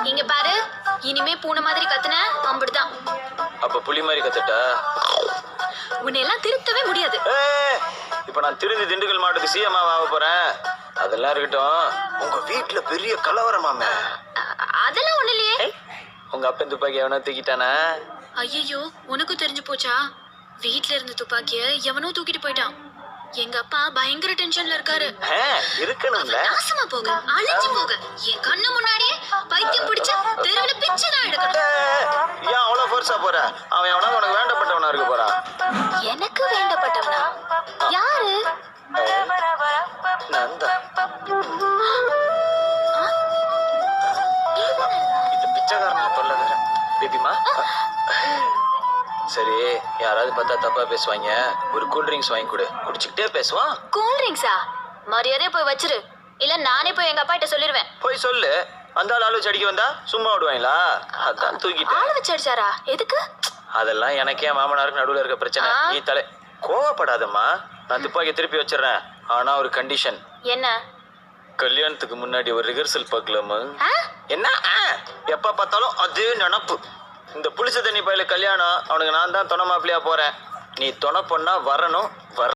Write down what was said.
இங்க பாரு, இனிமே பூனை மாதிரி கத்துன அம்பிடுதான். அப்ப புலி மாதிரி கத்துட்டா உன்னை எல்லாம் திருத்தவே முடியாது. இப்ப நான் திருந்தி திண்டுக்கல் மாவட்டத்துக்கு சிஎம் ஆக போறேன். அதெல்லாம் இருக்கட்டும், உங்க வீட்டுல பெரிய கலவரமாமே. அதெல்லாம் ஒண்ணு இல்லையே. உங்க அப்பன் துப்பாக்கி எவனோ தூக்கிட்டானா? ஐயோ, உனக்கும் தெரிஞ்சு போச்சா? வீட்ல இருந்த துப்பாக்கிய எவனோ தூக்கிட்டு போயிட்டான். எங்க அப்பா பயங்கர டென்ஷன்ல இருக்காரு. இருக்கணும்ல. நாசமா போக, அழிஞ்சு போக, என் கண்ணு முன்னாடியே பைத்தியம் பிடிச்ச தெருவுல பிச்சை தான் எடுக்கணும். ஏன் அவ்வளவு ஃபோர்ஸா போற? அவன் எவனா உனக்கு வேண்டப்பட்டவனா இருக்க போறான். எனக்கு வேண்டப்பட்டவனா? யாரு? நந்தா. இந்த பிச்சைக்காரன் தொல்லை வேற. பேபிமா, சரி, யாராவது பார்த்தா தப்பா பேசுவாங்க. ஒரு கூல் ட்ரிங்க்ஸ் வாங்கி கொடு, குடிச்சுக்கிட்டே பேசுவான். கூல் ட்ரிங்க்ஸா? மரியாதையா போய் வச்சிரு, இல்ல நானே போய் எங்க அப்பா கிட்ட சொல்லிடுவேன். போய் சொல்லு. அந்த ஆள் வச்சு அடிக்க வந்தா சும்மா விடுவாங்களா? அதான் தூக்கிட்டேன். ஆளு வச்சு அடிச்சாரா? எதுக்கு? அதெல்லாம் எனக்கே மாமனாருக்கு நடுவுல இருக்க பிரச்சனை. நீ தலை கோவப்படாதம்மா. நான் துப்பாக்கி திருப்பி வச்சிடறேன். ஆனா ஒரு கண்டிஷன். என்ன? கல்யாணத்துக்கு முன்னாடி ஒரு ரிஹர்சல் பார்க்கலாமா? என்ன எப்ப பார்த்தாலும் அது நினப்பு. இந்த புளிச்ச தண்ணி பயில கல்யாணம், அவனுக்கு நான் தான் துணை மாப்பிள்ளையா போறேன். நீ துணை பொண்ணா வரணும்.